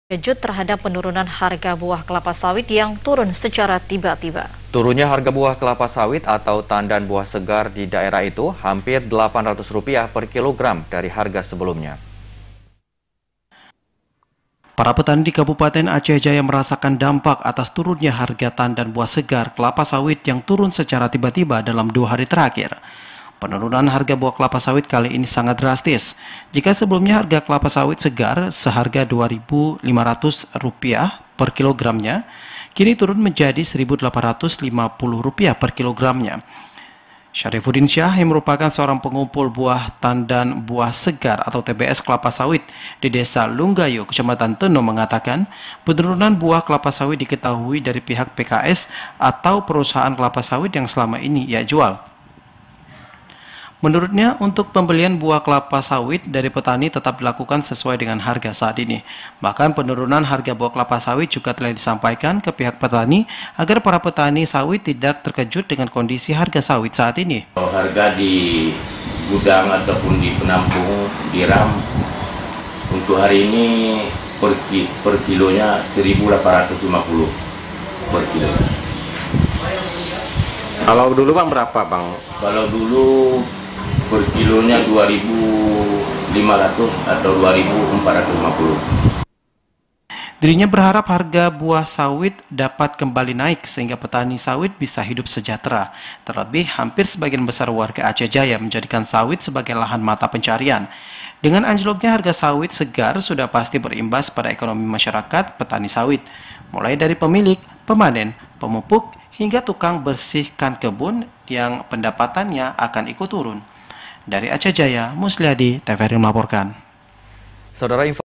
Kejut terhadap penurunan harga buah kelapa sawit yang turun secara tiba-tiba. Turunnya harga buah kelapa sawit atau tandan buah segar di daerah itu hampir Rp800 per kilogram dari harga sebelumnya. Para petani di Kabupaten Aceh Jaya merasakan dampak atas turunnya harga tandan buah segar kelapa sawit yang turun secara tiba-tiba dalam 2 hari terakhir. Penurunan harga buah kelapa sawit kali ini sangat drastis. Jika sebelumnya harga kelapa sawit segar seharga Rp2.500 per kilogramnya, kini turun menjadi Rp1.850 per kilogramnya. Syarifuddin Syah yang merupakan seorang pengumpul buah tandan buah segar atau TBS kelapa sawit di Desa Lunggayo, Kecamatan Teno mengatakan penurunan buah kelapa sawit diketahui dari pihak PKS atau perusahaan kelapa sawit yang selama ini ia jual. Menurutnya, untuk pembelian buah kelapa sawit dari petani tetap dilakukan sesuai dengan harga saat ini. Bahkan penurunan harga buah kelapa sawit juga telah disampaikan ke pihak petani agar para petani sawit tidak terkejut dengan kondisi harga sawit saat ini. Harga di gudang ataupun di penampung di ram untuk hari ini per kilonya Rp1.850 per kilo. Kalau dulu Bang berapa Bang? Kalau dulu per kilonya Rp2.500 atau Rp2.450. Dirinya berharap harga buah sawit dapat kembali naik sehingga petani sawit bisa hidup sejahtera. Terlebih hampir sebagian besar warga Aceh Jaya menjadikan sawit sebagai lahan mata pencarian. Dengan anjloknya harga sawit segar sudah pasti berimbas pada ekonomi masyarakat petani sawit, mulai dari pemilik, pemanen, pemupuk, hingga tukang bersihkan kebun yang pendapatannya akan ikut turun. Dari Aceh Jaya, Musliadi, TVRI melaporkan. Saudara